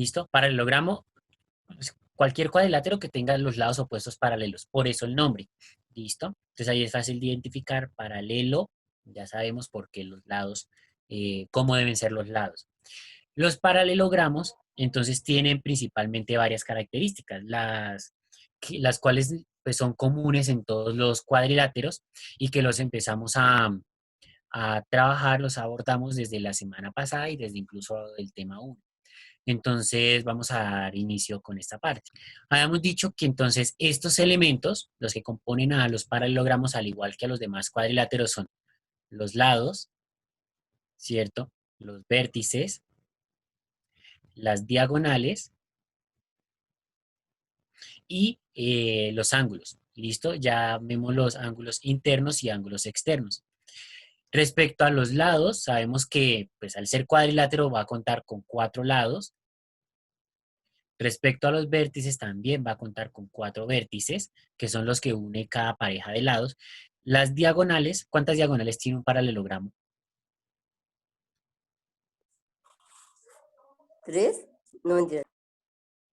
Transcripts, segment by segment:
¿Listo? Paralelogramo, pues, cualquier cuadrilátero que tenga los lados opuestos paralelos, por eso el nombre. ¿Listo? Entonces ahí es fácil de identificar paralelo, ya sabemos por qué los lados, cómo deben ser los lados. Los paralelogramos, entonces, tienen principalmente varias características, las cuales pues, son comunes en todos los cuadriláteros y que los empezamos a trabajar, los abordamos desde la semana pasada y desde incluso el tema uno. Entonces, vamos a dar inicio con esta parte. Habíamos dicho que entonces estos elementos, los que componen a los paralelogramos, al igual que a los demás cuadriláteros, son los lados, ¿cierto? Los vértices, las diagonales y los ángulos. ¿Listo? Ya vemos los ángulos internos y ángulos externos. Respecto a los lados, sabemos que pues, al ser cuadrilátero va a contar con 4 lados. Respecto a los vértices, también va a contar con 4 vértices, que son los que une cada pareja de lados. Las diagonales, ¿cuántas diagonales tiene un paralelogramo? ¿Tres? No, mentira.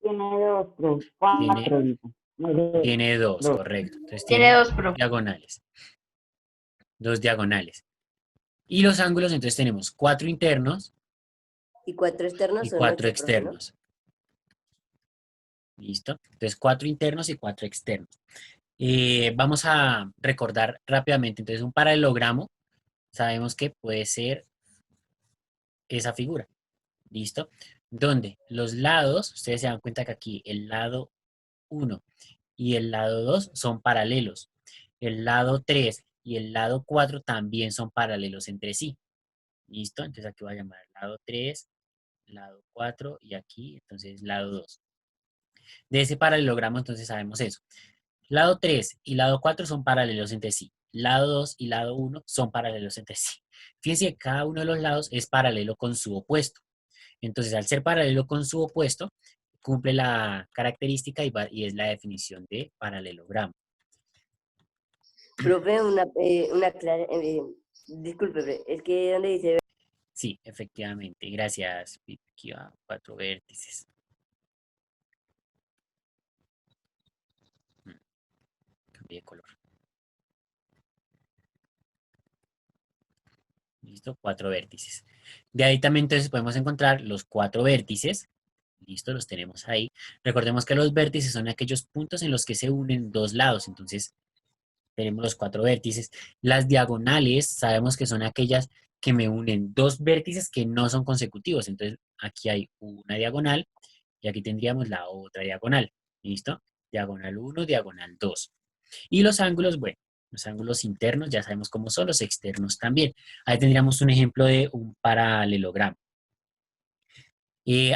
Tiene dos, tres, Tiene, cuatro, dice. No, tiene 2, dos. correcto. Entonces Tiene tiene dos, profe. diagonales. 2 diagonales. Y los ángulos, entonces tenemos 4 internos Y 4 externos y son 4 8, profe, ¿no? externos. ¿Listo? Entonces 4 internos y 4 externos. Vamos a recordar rápidamente. Entonces un paralelogramo, sabemos que puede ser esa figura. ¿Listo? Donde los lados, ustedes se dan cuenta que aquí el lado 1 y el lado 2 son paralelos. El lado 3 y el lado 4 también son paralelos entre sí. ¿Listo? Entonces aquí voy a llamar lado 3, lado 4 y aquí, entonces, lado 2. De ese paralelogramo, entonces, sabemos eso. Lado 3 y lado 4 son paralelos entre sí. Lado 2 y lado 1 son paralelos entre sí. Fíjense que cada uno de los lados es paralelo con su opuesto. Entonces, al ser paralelo con su opuesto, cumple la característica y es la definición de paralelogramo. Profe, disculpe, profe, es que donde dice Sí, efectivamente. Gracias, aquí va 4 vértices. Cambié de color. ¿Listo? 4 vértices. De ahí también entonces podemos encontrar los 4 vértices. ¿Listo? Los tenemos ahí. Recordemos que los vértices son aquellos puntos en los que se unen dos lados. Entonces, tenemos los 4 vértices. Las diagonales, sabemos que son aquellas que me unen dos vértices que no son consecutivos. Entonces, aquí hay una diagonal y aquí tendríamos la otra diagonal. ¿Listo? Diagonal 1, diagonal 2. Y los ángulos, bueno, los ángulos internos ya sabemos cómo son, los externos también. Ahí tendríamos un ejemplo de un paralelogramo.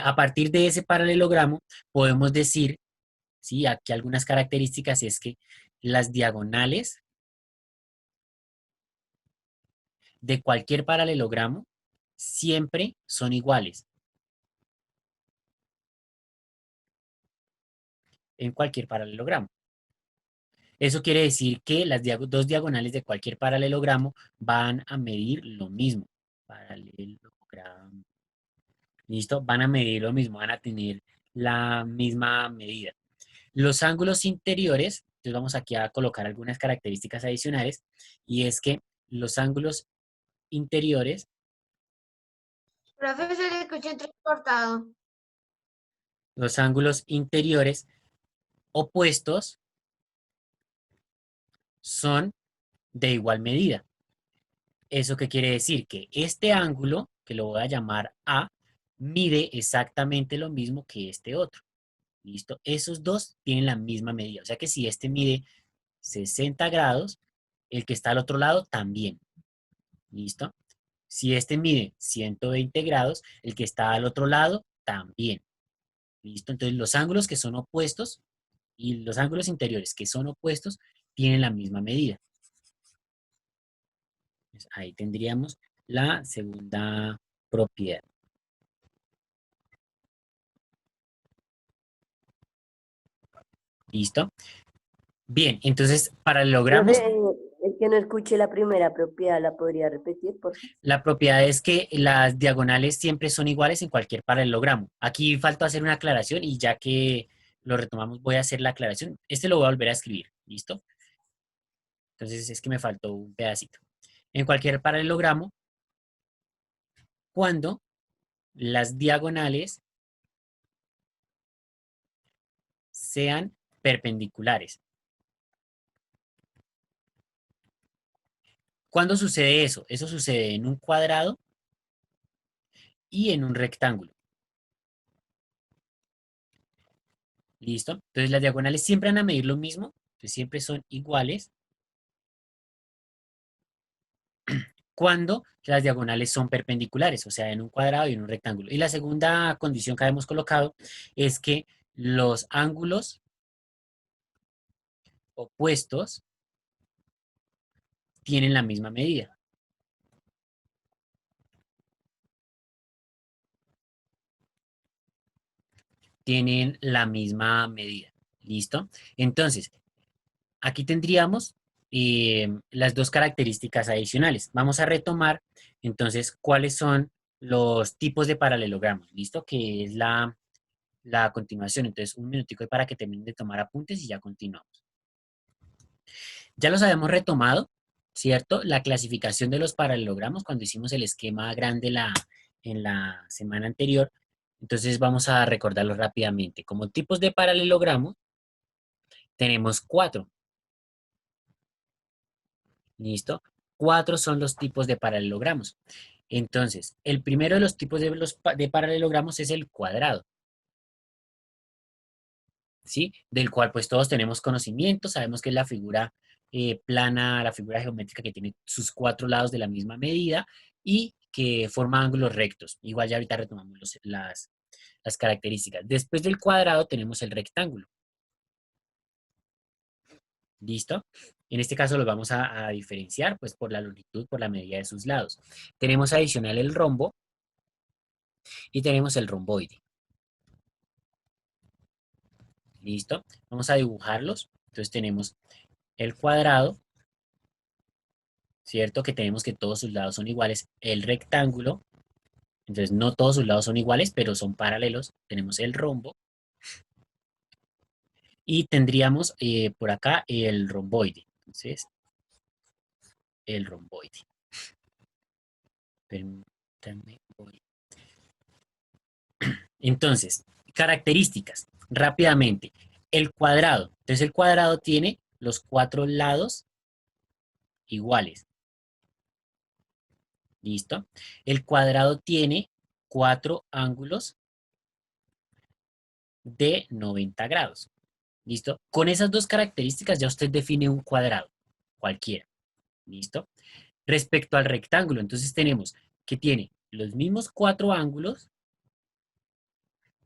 A partir de ese paralelogramo podemos decir, ¿sí? Aquí algunas características es que las diagonales de cualquier paralelogramo siempre son iguales en cualquier paralelogramo. Eso quiere decir que las dos diagonales de cualquier paralelogramo van a medir lo mismo. Paralelogramo. ¿Listo? Van a medir lo mismo, van a tener la misma medida. Los ángulos interiores, entonces vamos aquí a colocar algunas características adicionales, y es que los ángulos interiores, Profe, se le escucha entrecortado. los ángulos interiores opuestos son de igual medida. ¿Eso qué quiere decir? Que este ángulo, que lo voy a llamar A, mide exactamente lo mismo que este otro. ¿Listo? Esos dos tienen la misma medida. O sea que si este mide 60 grados, el que está al otro lado también. ¿Listo? Si este mide 120 grados, el que está al otro lado también. ¿Listo? Entonces los ángulos que son opuestos y los ángulos interiores que son opuestos tienen la misma medida. Entonces, ahí tendríamos la segunda propiedad. ¿Listo? Bien, entonces profe, paralelogramos. Que no escuché la primera propiedad, ¿la podría repetir, por favor? La propiedad es que las diagonales siempre son iguales en cualquier paralelogramo. Aquí falta hacer una aclaración y ya que lo retomamos voy a hacer la aclaración. Este lo voy a volver a escribir, ¿listo? Entonces es que me faltó un pedacito. En cualquier paralelogramo, cuando las diagonales sean perpendiculares. ¿Cuándo sucede eso? Eso sucede en un cuadrado y en un rectángulo. ¿Listo? Entonces las diagonales siempre van a medir lo mismo, entonces siempre son iguales cuando las diagonales son perpendiculares, o sea, en un cuadrado y en un rectángulo. Y la segunda condición que habíamos colocado es que los ángulos opuestos tienen la misma medida. Tienen la misma medida. ¿Listo? Entonces, aquí tendríamos las dos características adicionales. Vamos a retomar entonces cuáles son los tipos de paralelogramos. ¿Listo? Que es la continuación. Entonces, un minutico para que terminen de tomar apuntes y ya continuamos. Ya los habíamos retomado, ¿cierto? La clasificación de los paralelogramos cuando hicimos el esquema grande en la semana anterior. Entonces vamos a recordarlo rápidamente. Como tipos de paralelogramos, tenemos cuatro. ¿Listo? Cuatro son los tipos de paralelogramos. Entonces, el primero de los tipos de paralelogramos es el cuadrado, ¿sí? Del cual pues todos tenemos conocimiento, sabemos que es la figura plana, la figura geométrica que tiene sus cuatro lados de la misma medida y que forma ángulos rectos. Igual ya ahorita retomamos las características. Después del cuadrado tenemos el rectángulo. ¿Listo? En este caso los vamos a diferenciar pues por la longitud, por la medida de sus lados. Tenemos adicional el rombo y tenemos el romboide. ¿Listo? Vamos a dibujarlos. Entonces tenemos el cuadrado, ¿cierto? Que tenemos que todos sus lados son iguales. El rectángulo, entonces no todos sus lados son iguales, pero son paralelos. Tenemos el rombo. Y tendríamos por acá el romboide. Entonces, el romboide. Permítanme, voy. Entonces, características, rápidamente. El cuadrado. Entonces, el cuadrado tiene los cuatro lados iguales. ¿Listo? El cuadrado tiene cuatro ángulos de 90 grados. ¿Listo? Con esas dos características ya usted define un cuadrado, cualquiera. ¿Listo? Respecto al rectángulo, entonces tenemos que tiene los mismos cuatro ángulos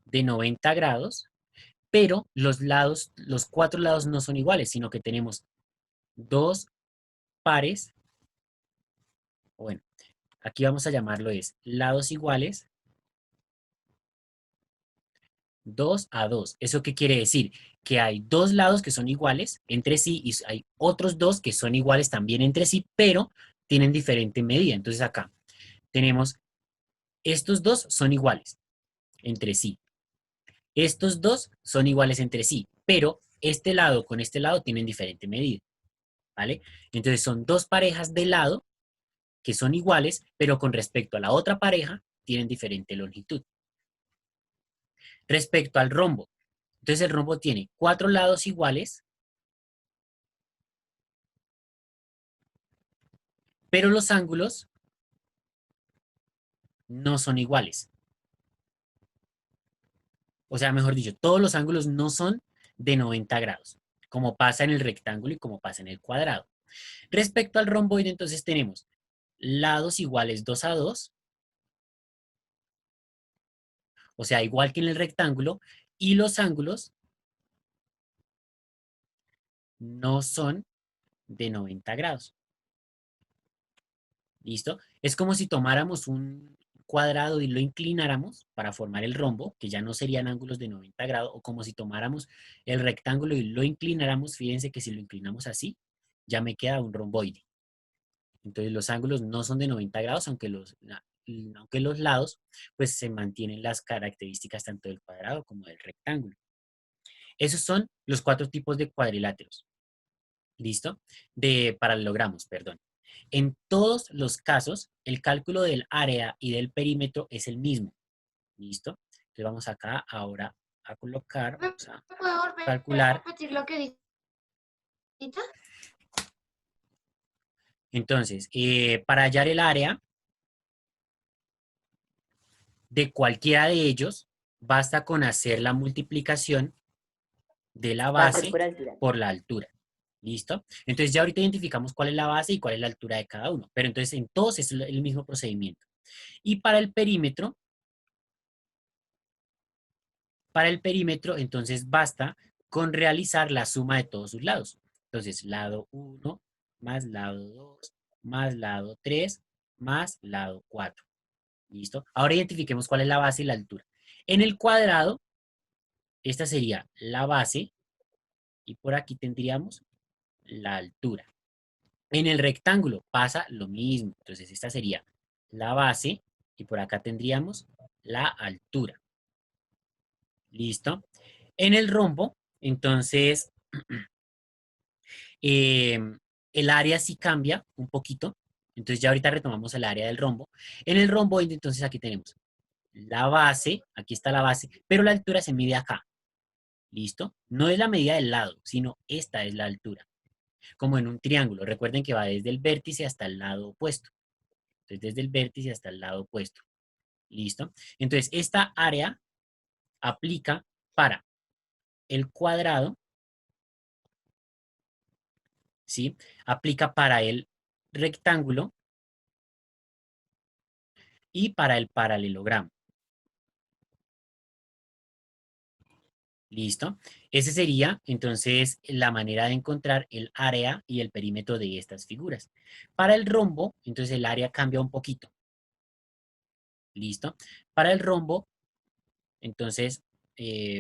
de 90 grados, pero los lados, los cuatro lados no son iguales, sino que tenemos dos pares, bueno, aquí vamos a llamarlo es lados iguales, 2 a 2. ¿Eso qué quiere decir? Que hay dos lados que son iguales entre sí y hay otros dos que son iguales también entre sí, pero tienen diferente medida. Entonces acá tenemos, estos dos son iguales entre sí. Estos dos son iguales entre sí, pero este lado con este lado tienen diferente medida, ¿vale? Entonces son dos parejas de lado que son iguales, pero con respecto a la otra pareja tienen diferente longitud. Respecto al rombo, entonces el rombo tiene cuatro lados iguales, pero los ángulos no son iguales. O sea, mejor dicho, todos los ángulos no son de 90 grados, como pasa en el rectángulo y como pasa en el cuadrado. Respecto al romboide, entonces tenemos lados iguales 2 a 2, o sea, igual que en el rectángulo, y los ángulos no son de 90 grados. ¿Listo? Es como si tomáramos un cuadrado y lo inclináramos para formar el rombo, que ya no serían ángulos de 90 grados, o como si tomáramos el rectángulo y lo inclináramos, fíjense que si lo inclinamos así, ya me queda un romboide. Entonces los ángulos no son de 90 grados, aunque los lados pues se mantienen las características tanto del cuadrado como del rectángulo. Esos son los 4 tipos de cuadriláteros. ¿Listo? De paralelogramos, perdón. En todos los casos, el cálculo del área y del perímetro es el mismo. ¿Listo? Entonces vamos acá ahora a colocar, ¿Me vamos a puedo volver a calcular. repetir lo que dice? Entonces, para hallar el área de cualquiera de ellos, basta con hacer la multiplicación de la Va a ser base por altura. por la altura. ¿Listo? Entonces ya ahorita identificamos cuál es la base y cuál es la altura de cada uno. Pero entonces en todos es el mismo procedimiento. Y para el perímetro, entonces basta con realizar la suma de todos sus lados. Entonces, lado 1 más lado 2 más lado 3 más lado 4. ¿Listo? Ahora identifiquemos cuál es la base y la altura. En el cuadrado, esta sería la base y por aquí tendríamos la altura. En el rectángulo pasa lo mismo. Entonces, esta sería la base y por acá tendríamos la altura. ¿Listo? En el rombo, entonces, el área sí cambia un poquito. Entonces, ya ahorita retomamos el área del rombo. En el rombo, entonces aquí tenemos la base, aquí está la base, pero la altura se mide acá. ¿Listo? No es la medida del lado, sino esta es la altura. Como en un triángulo. Recuerden que va desde el vértice hasta el lado opuesto. Entonces, desde el vértice hasta el lado opuesto. ¿Listo? Entonces, esta área aplica para el cuadrado, ¿sí? Aplica para el rectángulo y para el paralelogramo. ¿Listo? Esa sería entonces la manera de encontrar el área y el perímetro de estas figuras. Para el rombo, entonces el área cambia un poquito. ¿Listo? Para el rombo, entonces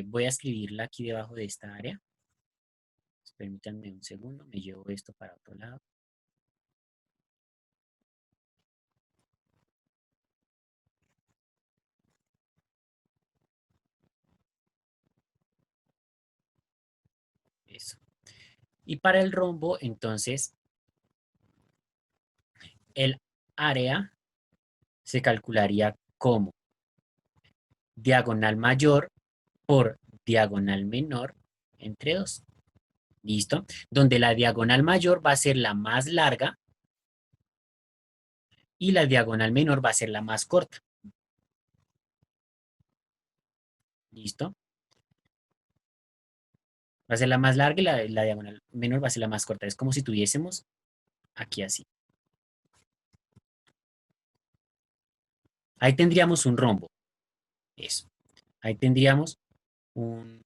voy a escribirla aquí debajo de esta área. Permítanme un segundo, me llevo esto para otro lado. Eso. Y para el rombo, entonces, el área se calcularía como diagonal mayor por diagonal menor entre 2. ¿Listo? Donde la diagonal mayor va a ser la más larga y la diagonal menor va a ser la más corta. ¿Listo? Va a ser la más larga y la diagonal menor va a ser la más corta. Es como si tuviésemos aquí así. Ahí tendríamos un rombo. Eso. Ahí tendríamos un,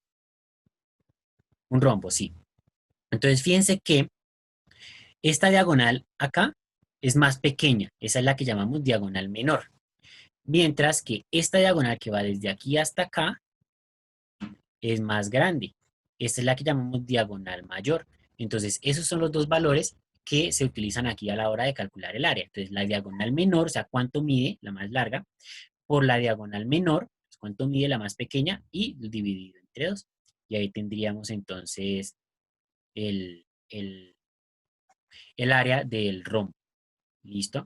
un rombo, sí. Entonces, fíjense que esta diagonal acá es más pequeña. Esa es la que llamamos diagonal menor. Mientras que esta diagonal que va desde aquí hasta acá es más grande. Esta es la que llamamos diagonal mayor. Entonces, esos son los dos valores que se utilizan aquí a la hora de calcular el área. Entonces, la diagonal menor, o sea, cuánto mide la más larga, por la diagonal menor, pues, cuánto mide la más pequeña, y dividido entre 2. Y ahí tendríamos entonces el, el área del rombo. ¿Listo?